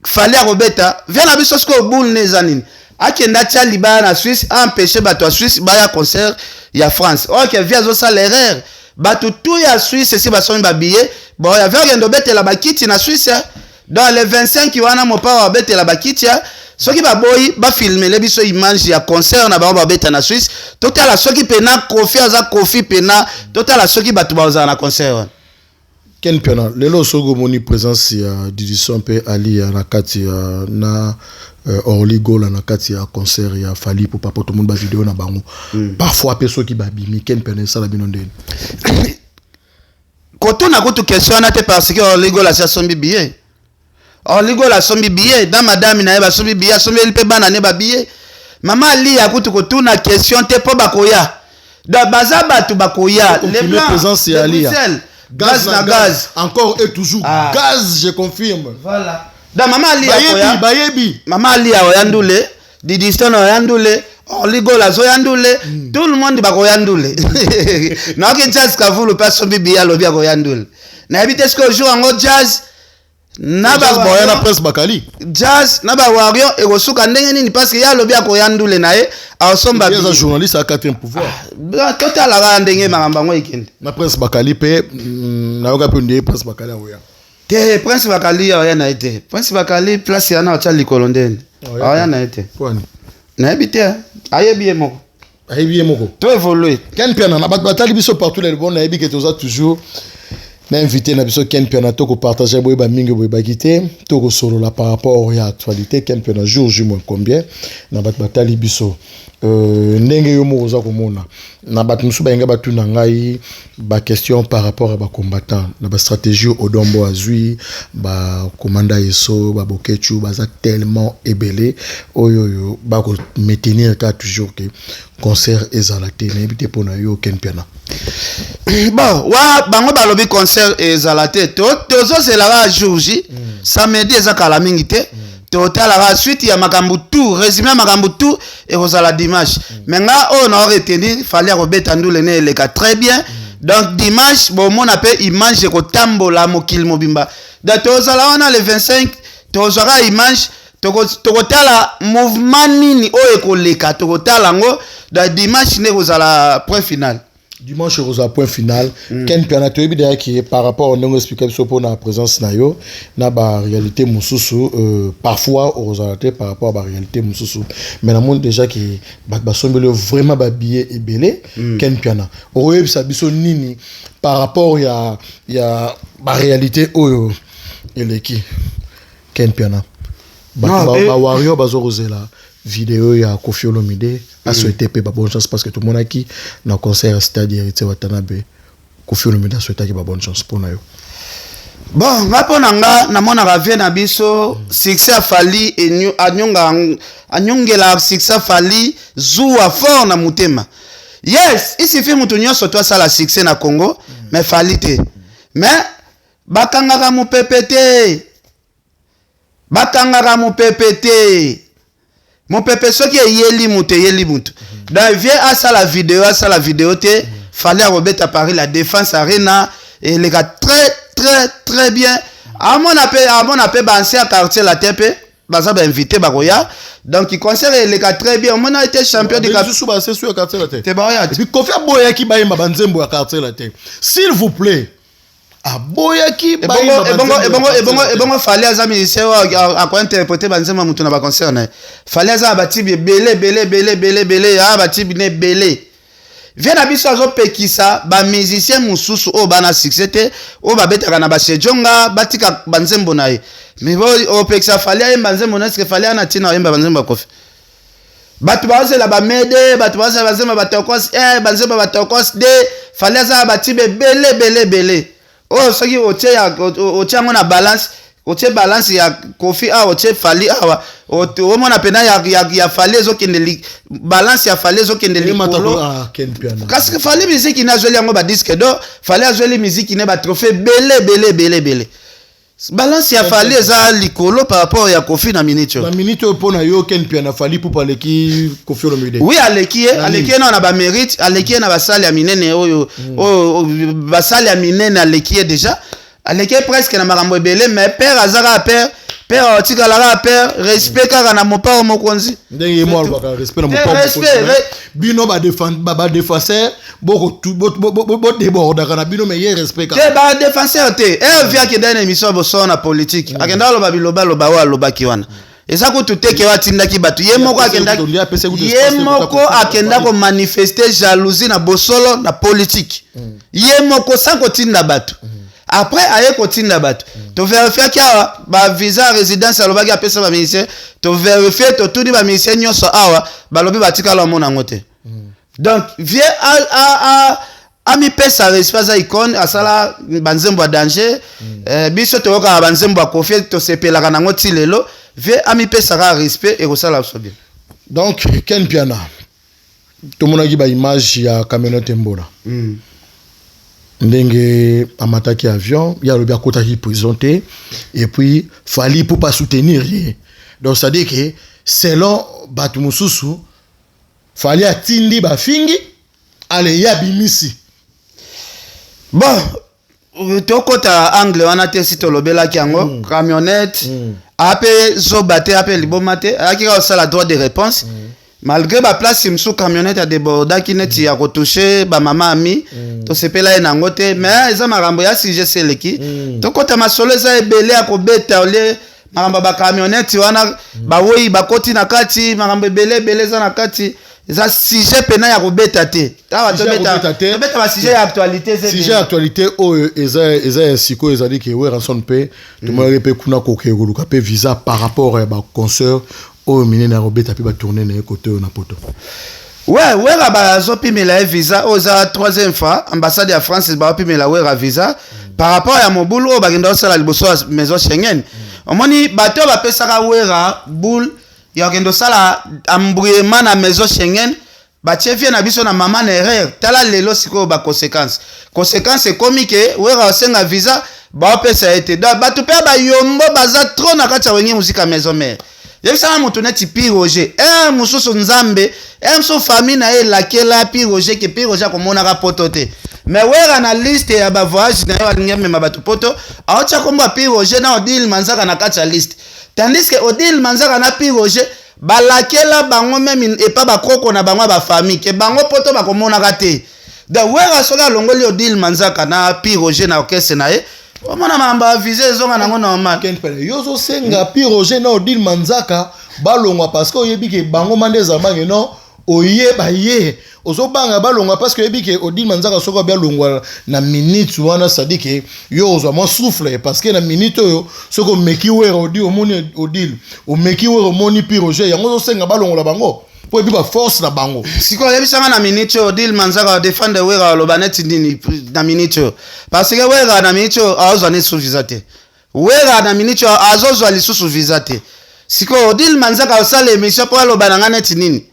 fallait robeta vient na biso siko boule nezanine akenda tia libaya na Suisse empêcher bato à Suisse baya concert ya France OK via zo ça l'erreur bato tout ya Suisse si basoni ba billet bon ya via ngendo betela bakiti na Suisse dans les 25 wana mopa wa betela bakiti soki ba boyi ba filmer le biso image ya concert na ba beta na Suisse totala soki pena Kofi pena totala soki bato ba na concert Ken pena lelo sogo moni présence ya Didison pe Ali na kati na Orligo na kati ya concert ya Fali pour pas tout le monde ba vidéo na bango parfois peso ki ba bimi Ken pena ça la binondeni quand on a goûté question na te parce que Orligo la sombi billet Orligo la sombi billet dans madame na ba sombi billet sombi il peut bana ne ba billet maman Ali ya goûté ko tuna question te po bakoya da bazaba tu bakoya les blancs présence ya Ali gaz na gaz encore et toujours gaz je confirme voilà da mama Ali ya bayebi mama Ali ya yandule Didison yandule Orligo la zo yandule tout le monde ba ko yandule na ke jazz ka vulu personne bibi ya lobi ko yandule na habite ce que jour en jazz na ba boya na presse bakali jazz na ba wario e ko suka ndenge nini parce que ya lobi ko yandule na ye asomba bien journaliste à quatrième pouvoir total la ndenge makamba ngo ikende na presse bakali pe na yoka pe ndé presse bakali oya te prince bakali oya na été prince bakali place ya na acha likolo ndene oya na été kwani na habite ayebi moko to to évoluer Ken pena na batali biso partout les bon na yebi que toujours na invité na biso Ken Piana to ko partager boy ba mingi boy ba kité to ko solo la par rapport à actualité Ken Piana jour moins combien na bat batali biso ndenge yo mo za ko mona na bat musu ba inga batu na ngai ba question par rapport à ba combattant na ba stratégie Odombo azui ba commanda yeso ba bokechu ba za tellement ébélé oyo ba ko maintenir ka toujours que concert ezalate na ebité pona yo Ken Piana. Bon, wa bango balobi concert ezalate tozo c'est la jour J samedi ezakala mingi te total la suite ya makambu tout résumé makambu tout et rozala dimanche mais nga on a retenu fallait robeta ndule ne le ka très bien donc dimanche bon mon appel image ko tambola mokil mobimba da tozala wana le 25 tozara image tokotala mouvement nini o ekoleka tokotala ngo da dimanche ne rozala point final. Dimanche rosa point final Ken Piana to ebida qui par rapport on expliquer so pour na présence na yo na ba réalité mususu parfois rosalate par rapport à ba réalité mususu mais na monde déjà qui ba sombelo vraiment ba billet et belé Ken Piana o sa biso nini par rapport ya ba réalité oyo eleki Ken Piana ba warrior bazo rosela vidéo ya Koffi Olomide a souhaité pe ba bonne chance parce que tout le monde a qui na concert stade Héritier Watanabe Koffi Olomide a souhaité que ba bonne chance pour na yo. Bon ngapo nanga na mona ravie na biso succès a fali et anyongela succès fali zuwa fort na mutema. Yes, ici fait mutu nyonso toi ça la succès na Congo mais fali te. Mais bakangaka mu PPT. Bakangaka mu PPT. Mon pépé ce qui est yeli mutu dans vieux à ça la vidéo te fallait remettre à Paris la défense arena et les gars très bien à mon appel ancien quartier la TP baza ba invité baroya donc il concerne les gars très bien on a été champion du quartier c'est sur quartier la tête c'est baroya et puis Koffi Boya qui ba yamba banzembo ya quartier la tête s'il vous plaît aboyaki ebongo fallait aza musicien a quoi interpréter banzema mutu na ba concert na fallait aza batibi belé a batibi ne belé vient na biso azo pekisa ba musicien mususu o bana succès te o ba betaka na ba sejonga batika banzembo na ye mais o pekisa fallait banzembo na ce fallait na tina yemba banzembo Koffi batu bazela ba mede batu bazela banzembo batokos banzembo batokos de fallait aza batibi belé oh ce qui otia ngona balance otie balance ya Koffi a otie fali awa o mona pena ya fali zo kendeli balance ya fali zo kendeli makolo parce que fali musique na joli yango ba disque do fali azoli musique ne ba trophée belé balance ya fali za likolo par rapport ya Koffi na minute na minute pona yo Ken Piana fali pour parler qui Koffi Olomide oui aleki na ba mérite aleki na ba salle ya minene oyo ba salle ya minene aleki déjà aleki presque na makambo ebele mais père azara père otikala père respect kaka na mopa mokonzi ndenge mo alobaka respect na mopa mokonzi bino ba défenseur boko déborda kana bino mais ye respect kaka ba défenseur te via ki dans émission boso na politique akenda loba biloba wa loba ki wana eza ko tuteke watindaki batu ye moko akenda ko manifester jalousie na bosolo na politique ye moko sako tinda batu après aye kotinda bato to vérifier kia ba visa résidence alobaki apesa ba ministère to vérifier to tout ba ministère nyonso awa balobi batika la mona ngote donc vie a mi pesa respect za icône asala banzembo a danger biso to ka banzembo a Koffi to sepela kana ngoti lelo vie a mi pesa ka respect et kosala bien donc Ken Piana to monaki ba image ya camionnette mbona ndenge amataki avion ya lobi akotaki présenté et puis fallait pour pas soutenir donc ça dit que selon batu mususu fallait atindi ba fingi ale ya bimisi bon tokota angle wana te sito lobela kiango camionnette ape zo bate ape libomate akika sala droit de réponse malgré ba place imsou camionnette a déborda qui net ya retoucher ba mama ami to sepela ena ngote mais eza marambo ya si je seleki to kota masolo eza ebele akobeta ole marambo ba camionnette wana ba wei ba koti na kati marambo ebele eza na kati eza sujet pena ya kobeta te tawa tobeta ba sujet ya actualité sujet ya actualité oyo eza ya siko ezali ke we ranson pe tomare pe kuna ko ke koluka pe visa par rapport à ba concert oyo minene ya kobeta pe ba tourner na côté na poto. Ouais, wera bazopimela visa oza troisième fois ambassade ya France bazopimela wera visa par rapport à mobulu oyo bakenda osala liboso ya maison Schengen. Omoni bato bapesaka wera boule ya kendo sala embrouillement na maison Schengen batie vie na biso na mama na erreur tala lelo siko ba conséquence ekomi ke wera osenga visa bapesa ete bato pe ba yombo baza trop na kati ya wenye muzika maison mère. Yebisana mutu neti Pi Roger mususu nzambe mususu famille na ye lakela Pi Roger ke Pi Roger komonaka poto te mais wera na liste ya ba voyage na yo alingi mema bato poto aocha komba Pi Roger na Odile Manzaka na kati ya liste tandis que Odile Manzaka na Pi Roger balakela bango meme epa bakoko na bango ba famille ke bango poto bakomonaka te da wera soka longoli Odile Manzaka na Pi Roger na orchestre na ye omona mamba visé zonga nango normal yozo senga Pi Roger na Odile Manzaka balongwa parce que oyebi ke bango mandeza bange non oyeba ye ozobanga balongwa parce que oyebi ke Odile Manzaka soko bia longwa na minute wana sadike yo ozo mo souffle parce que na minute yo soko meki wera odi omoni Odile o meki wera omoni Pi Roger yango ozo senga balongwa bango po ebi ba force na bango siko yebisanga na minute Odile Manzaka défendre wera lobaneti ndini na minute parce que wera na minute azo ne visa te wera na minute azo lisusu visa te siko Odile Manzaka osala émission po lobananga neti nini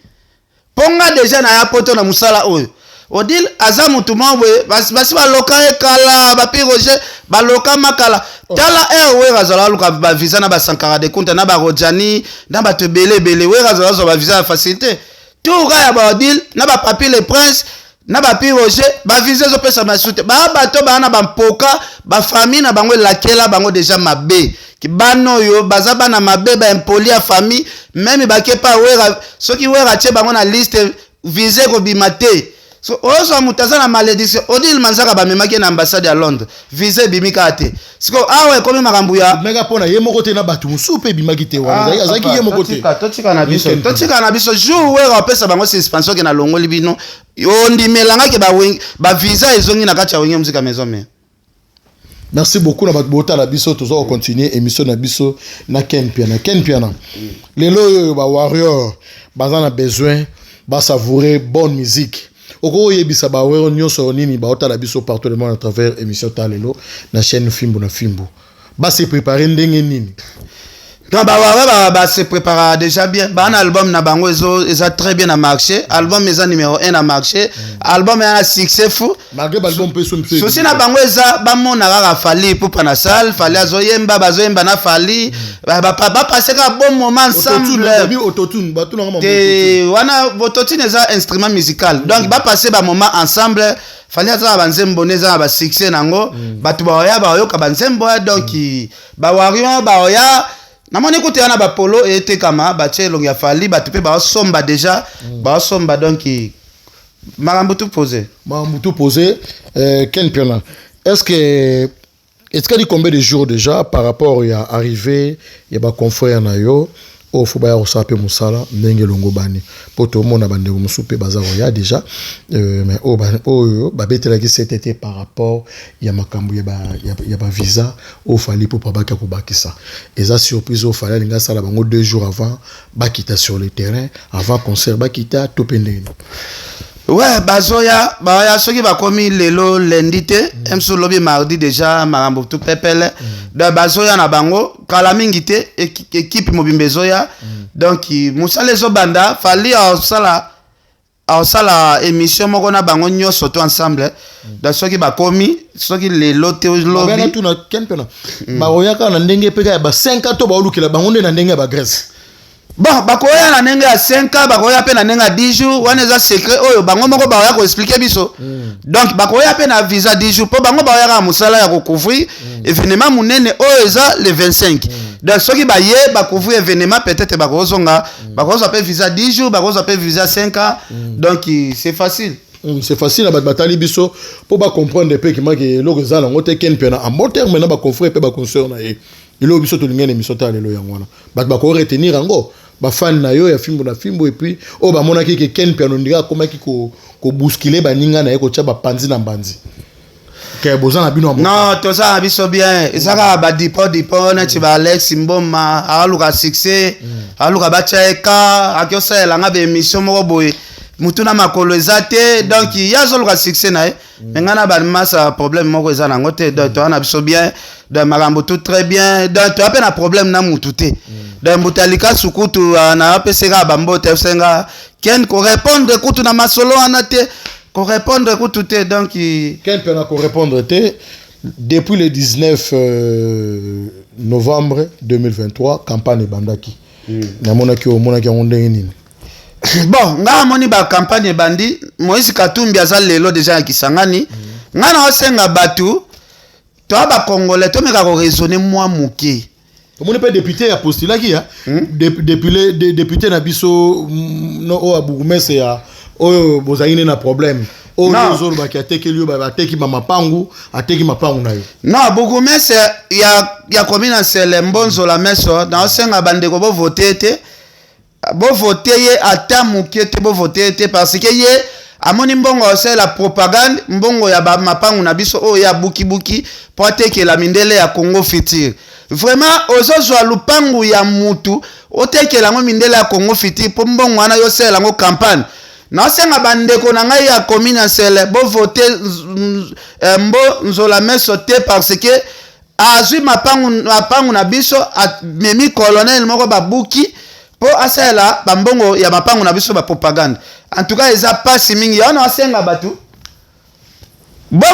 ponga déjà na ya poto na musala oyo Odile aza mutu mabwe basi baloka ekala ba Pi Roger baloka makala tala wera zala luka ba visa na ba Sankara de Kunta na ba Rojani na ba tebele wera zala ba visa facilité tout ga ya ba Odile na ba Papi le Prince na ba Pi Roger ba visa zo pesa masute ba bato ba na ba mpoka ba famille na bango lakela bango déjà mabe ki bano yo baza bana mabe ba impoli ya famille même ba kepa wera soki wera tie bango na liste visé ko bimate so ozo mutaza na malédiction Odile Manzaka ba memaki na ambassade à Londres visé bimika te siko awe komi makambu ya mega pona ye moko te na batu musupe bimaki te wana azaki ye moko te totika na biso jour wera pesa bango suspension ke na longoli bino ondimelanga ke ba visa ezongi na kati ya wenye muzika maison mais. Merci beaucoup na bakbota la biso tozo continuer émission na biso na Ken Piana lelo ba warrior bazana besoin ba savourer bonne musique oko yebisa ba warrior nyonso nini ba ota la biso partout le monde à travers émission talelo na chaîne Fimbo na Fimbo ba se préparer ndenge nini non bah se prépare déjà bien bah un album na bango ça très bien à marché album est numéro 1 à marché album est un succès fou malgré l'album peut souci na bango ça bah mon ara fali pour na salle fali azoyemba bazoyemba na fali bah passer un bon moment ensemble autotune bah tout normalement wana autotune est un instrument musical donc bah passer un moment ensemble fali aza banzembo neza ba succès nango batu ba yoka banzembo donc ba warrior ba oya na moni kote yana ba polo ete kama ba tshelo ya fali ba tupe ba somba déjà ba somba donc marambo tout posé Ken Piana est-ce que dit combien de jours déjà par rapport à arrivé ya ba confrère na yo au faut ba osape musala ndenge longo bani poto mona bande musupe bazaro ya déjà mais ba betela ki c'était par rapport ya makambu ya ba visa au fali pour pas ka kubakisa eza surprise au fali linga sala bango 2 jours avant ba kita sur le terrain avant concert ba kita to pendeni. Ouais, bazoya soki bakomi lelo lundi te emso lobi mardi déjà marambo tout pepele da bazoya na bango kala mingi te équipe mobimbe zoya donc musale zo banda fali a sala émission moko na bango nyoso to ensemble da soki bakomi soki lelo te lobi bana tuna Ken Piana baroya ka na ndenge peka ba 5 to ba olukela bango nde na ndenge ba Grèce. Bon, bakoya na nenga ya 5 ans, bakoya pe na nenga 10 jours, wana za secret oyo bango moko ba ya ko expliquer biso. Donc bakoya pe na visa 10 jours, po bango ba ya ka musala ya ko couvrir événement munene oyo za le 25. Donc soki ba ye ba couvrir événement peut-être ba ko zonga, ba ko za pe visa 10 jours, ba ko za pe visa 5 ans. Donc c'est facile. C'est facile à batali biso pour ba comprendre pe ki ma ke loko za na ngote Ken Piana en bon terme na ba confrère pe ba concert na ye. Il a biso to lingene émission ta lelo yangwana. Ba ko retenir ngo ba fan na yo ya fimbo na fimbo et puis o ba mona ki ke Ken Piano ndika koma ki ko bousculer ba ninga na ye ko tia ba panzi na mbanzi ke bozana bino non to ça biso bien ezaka ba dipo na ti ba Alex Mboma aluka succès aluka ba chaeka akyosa elanga be émission moko boye mutuna makolo ezate donc ya zoluka succès na mais ngana ba masa problème moko ezana ngote donc to ana biso bien de marambo tout très bien donc to ape na problème na mutu te donc mutalika sukutu na apeseka bambote fsenga ken ko répondre kutu na masolo anate ko répondre kutu te donc Ken Piano ko répondre te depuis le 19 novembre 2023 campagne bandaki na monaki o monaki ondenge nini. Bon, nga moni ba campagne bandi Moïse Katumbi azali lelo déjà kisangani nga na osenga batu to ba congolais to meka ko raisonner moi muke to moni pe député ya postulaki ya depuis les députés na biso no o abukumese ya o bozaine na problème o zolo ba ki ateki liyo ba ateki mama pangu ateki mapangu na yo non bukumese ya commune Sele Mbonzo la meso na osenga bande ko bo voter te bo voter ye ata muke te bo voter te parce que ye amoni mbongo c'est la propagande mbongo ya ba mapangu na biso o ya buki pour ateke la mindele ya Congo Futur vraiment ozozwa lupangu ya mutu oteke la mindele ya Congo Futur po mbongo wana yo sela ngo campagne na senga bandeko na ngai ya commune Sele bo voter mbo nzola meso te parce que azui mapangu na biso memi colonel moko babuki po asela bambongo ya mapangu na biso ba propagande en tout cas eza pasi mingi yana asenga batu bo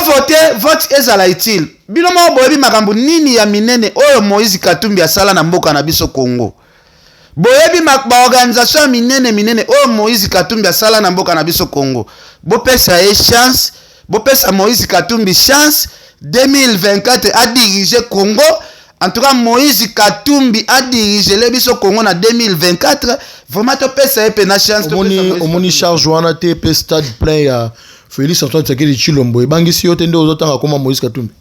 vote ezala utile bino mo boyebi makambo nini ya minene oyo Moïse Katumbi asala na mboka na biso Congo boyebi ba organisation minene oyo Moïse Katumbi asala na mboka na biso Congo bo pesa chance bo pesa Moïse Katumbi chance 2024 a dirigé Congo. En tout cas, Moïse Katumbi a dirigé le biso Congo en 2024. Vraiment, tu peux essayer de chance. Omoni charge wana te pe stade plein ya Félix Antoine Tshisekedi Tshilombo. Bangi si yote ndo ozotanga koma Moïse Katumbi.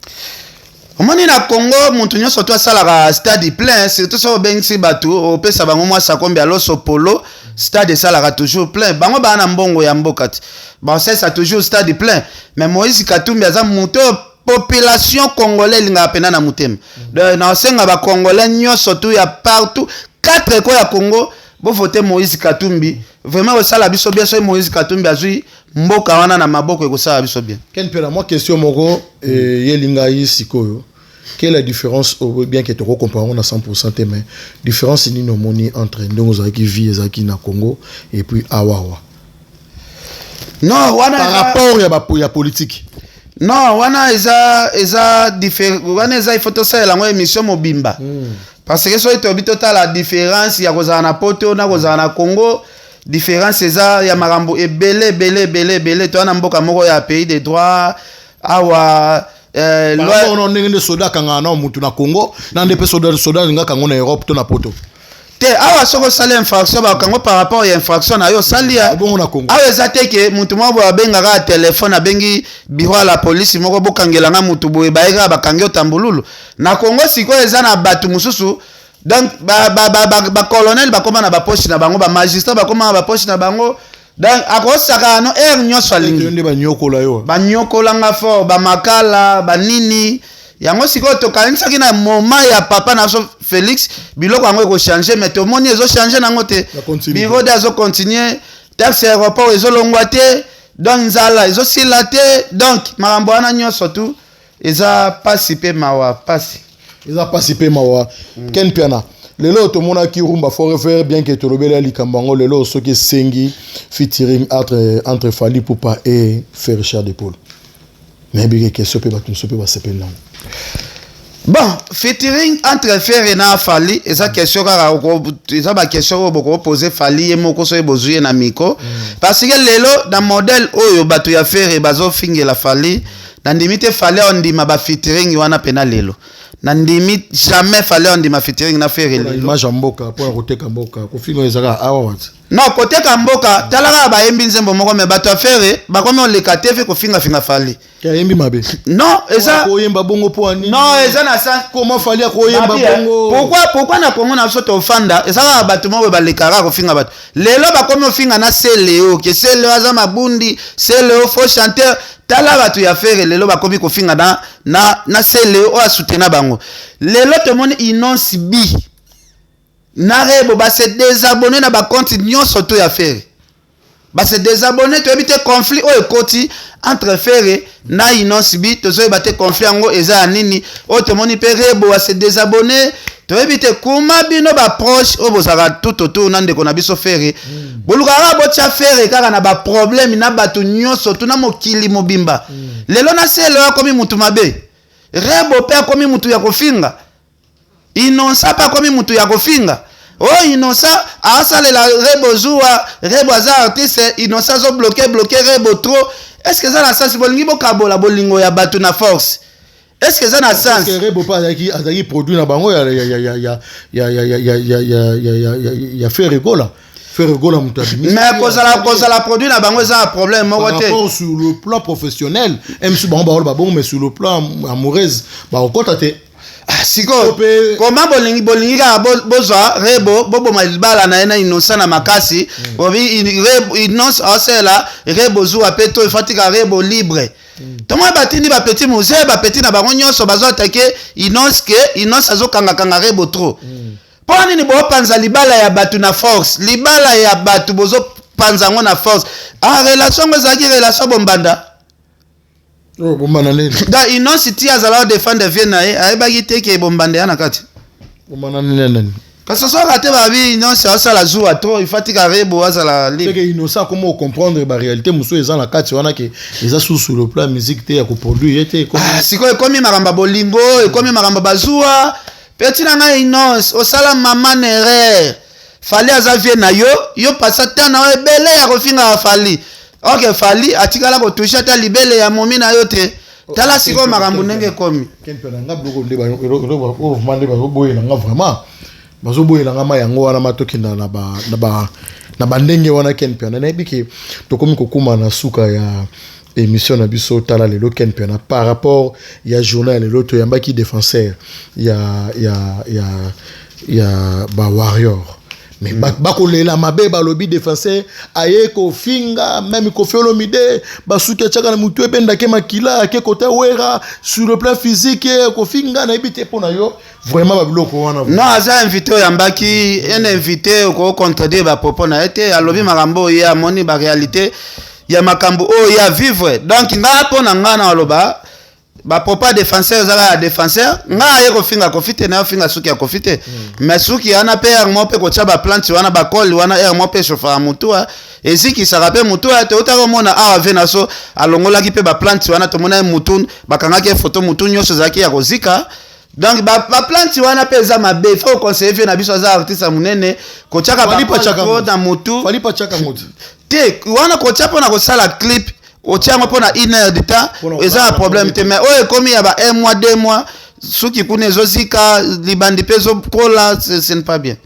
Omoni na Congo, muntu nyonso to asala stade plein, surtout so bengisi batu, opesa bango mwa sakombe aloso polo, stade salaka toujours plein. Bango bana mbongo ya mboka. Bon, ça toujours stade plein. Mais Moïse Katumbi aza muto population congolaise linga pena na mutema na senga ba congolais nyonso tu ya partout 4 ko ya Congo bo voter Moïse Katumbi vraiment o sala biso bien so Moïse Katumbi azui mboka wana na maboko ko sala biso bien Ken Piano moi question moko ye linga yi sikoyo quelle est la différence bien que tu comparons na 100% mais différence ni no moni entre ndongo za ki vie za ki na Congo et puis awawa non wana par rapport ya politique. Non, wana eza différent. Wana eza il faut to ça la émission mobimba. Parce que so to bitota la différence ya kozana na poto na kozana na Congo, différence eza ya marambo belé to na mboka moko ya pays de droit awa loi on ndenge soda kanga na mutu na Congo na ndepe soda nga kanga na Europe to na poto. Te awa soko sala infraction ba kango par rapport ya infraction na yo salia bon na Congo awa ezate ke mutu moko abenga ka téléphone abengi bureau la police moko bokangela nga mutu boye baika bakangi otambululu na Congo siko eza na batu mususu donc ba colonel bakoma na ba poche na bango ba magistrat bakoma na ba poche na bango donc akosaka no nyonso alingi nde banyokola yo banyokola nga fort ba makala ba nini yango siko to kanisaki na moment ya papa na so Félix biloko yango ko changer mais to moni ezo changer nango te biro d'azo continuer taxe aéroport ezo longwa te donc nzala ezo sila te donc marambo wana nyonso tu eza pasi pe mawa pasi eza pasi pe mawa Ken Piano lelo to mona ki rumba forever bien que to lobela likambango lelo soki sengi featuring entre Fally Ipupa et Frère Richard de Paul mais bien que sope ba tu sope ba sepel nan. Bon, featuring entre Frère na Fally, eza question kaka eza ba question ko poser Fally moko so ebozuye na miko parce que lelo dans modèle oyo bato ya Frère bazo fingela Fally na ndimite Fally on ndima ba featuring wana pena lelo na ndimi jamais Fally on ndima featuring na Frère lelo image mboka pour roteka mboka ko fingo ezaka awa non côté kamboka talaka ba yembi nzembo moko me bato affaire ba comme on le katefe ko finga Fally yembi mabe non eza ko yemba bongo po ani non eza na sens comment Fally ko yemba bongo pourquoi na Congo na soto ofanda eza ba bato mo ba le kara ko finga bato lelo ba comme ofinga na Seleo ke Seleo aza mabundi Seleo faux chanteur tala bato ya faire lelo ba komi ko finga na Seleo o a soutenir bango lelo te moni inonce bi na rebo ba se désabonner na ba compte nyonso to ya faire ba se désabonner to éviter conflit o ekoti entre faire na inonce bi to zo ebate conflit ngo eza nini o te moni pe rebo ba se désabonner to éviter kuma bino ba proche o bozaka tout autour na ndeko na biso faire bolukara bo tia faire kaka na ba problème na bato nyonso to na mokili mobimba lelo na Seleo komi mutu mabe rebo pe komi mutu ya kofinga inonsa pa komi mutu ya kofinga oh inonsa asalela rebo zuwa rebo aza artiste inonsa zo bloquer rebo trop est-ce que ça na sens bolingi bokabola bolingo ya bato na force est-ce que ça na sens est-ce que rebo pa azaki produit na bango ya faire rigola mutu mais cause la produit na bango ça un problème moko te sur le plan professionnel même si bango ba bon mais sur le plan amoureuse ba okota te siko comment bolingi ka bozwa rebo bobo malibala na ena inosa na makasi obi inonce osela rebo zuwa peto ifatika rebo libre tomo batindi ba petit musée ba petit na bango nyonso bazo attaquer inonce azo kanga rebo trop pour nini bo panza libala ya batu na force libala ya batu bozo panza ngo na force relation ngozaki relation bombanda bombana nene da inonce ti azala défendre viena ayebaki te ke bombande yana kati bombana nene parce que so raté babi inonce asala zuwa trop ifatika rebo azala libre que innocent comment comprendre ba réalité muso eza na kati wana ke eza sur le plan musique te ya ko produire te siko ekomi makamba bolingo ekomi makamba bazuwa petit na ngai inonce osala mama nere Fally aza vie na yo passa tana ebele ya kofinga Fally ok Fally atikala ko toucher ta libele ya momi na yo te tala siko makambo ndenge komi kempe na ngablo nde ba mande ba boye na vraiment bazo boye na ngama yango wana matokinda na bandenge wana kempe na nebiki to komi kokuma na suka ya émission na biso tala lelo kempe na par rapport ya journal lelo to yambaki défenseur ya ba warrior mais bakolela mabe balobi défenseur aye ko finga même ko Olomide basuke chaka na mutu ebenda ke makila ke côté wera sur le plan physique ko finga na ebite pona yo vraiment babiloko wana non aza invité yambaki un invité ko contredire ba propos na été alobi makambo ya moni ba réalité ya makambo o ya vivre donc nga pona nga na aloba ba propos défenseur zaka défenseur nga ye ko finga kofite na finga suki ya kofite mais suki ana père mo pe ko chaba plante wana ba col wana er mo pe chofa mutua eziki sarape mutua te otako mona a vena so alongola ki pe ba plante wana to mona mutu bakanga ke photo mutu nyoso zaki ya kozika donc ba plante wana pe za mabe faut conserver na biso za artiste munene ko chaka ba na mutu Fally pa chaka mutu te wana ko chapa na ko sala clip otiango pona 1 heure de temps eza un problème te mais oye komi ya ba 1 mois 2 mois suki kune zozika libandi pezo kola ce n'est pas bien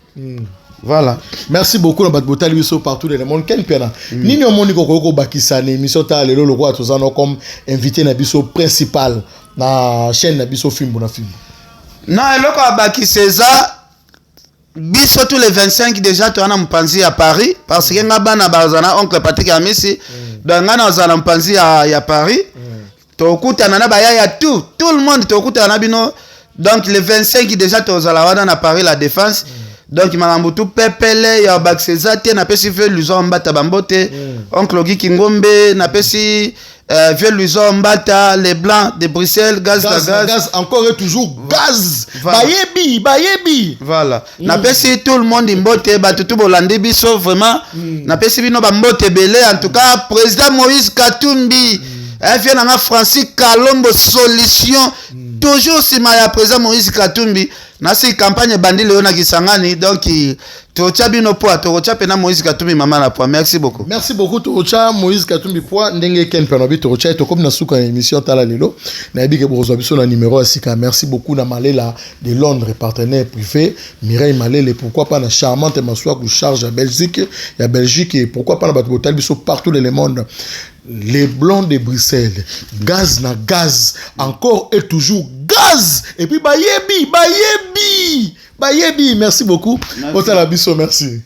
voilà merci beaucoup na bat botali biso partout dans le monde ken pena nini omoni ko bakisa na émission ta lelo lokwa tozana comme invité na biso principal na chaîne na biso Fimbo na Fimbo na eloko abakiseza biso tous les 25 déjà tu ana mpanzi à Paris parce que ngabana bazana oncle Patrick Amisi donc ngana bazana mpanzi à Paris to kutana na baya tout le monde to kutana bino donc les 25 déjà to zala wana na Paris la défense donc makambo tout pepele ya bakiseza te na pesi fe luzo mbata bambote oncle Ogi Kingombe na pesi vieux Luiso Mbata, les blancs de Bruxelles, gaz. Encore et toujours gaz. Voilà. Bayebi. Voilà. Na pesi tout le monde imbote, batutu bolandi biso vraiment. Na pesi bino bambote belé. En tout cas, président Moïse Katumbi, vient na Francis Kalombo solution. Toujours si ma président Moïse Katumbi, na si campagne bandi Léona Kisangani, donc tocha bino poa tocha pena Moïse Katumbi mama na poa. Merci beaucoup. Merci beaucoup tocha Moïse Katumbi poa ndenge ken penobi tocha to comme na suka émission tala lelo na bi ke bozo biso na numéro asika. Merci beaucoup na Malela de Londres partenaire privé Mireille Malele pourquoi pas na charmante Massoua ku charge à Belgique et pourquoi pas na bato botal biso partout dans le monde. Les Blancs de Bruxelles, gaz na gaz, encore et toujours gaz. Et puis bayebi, merci beaucoup. Merci. Merci.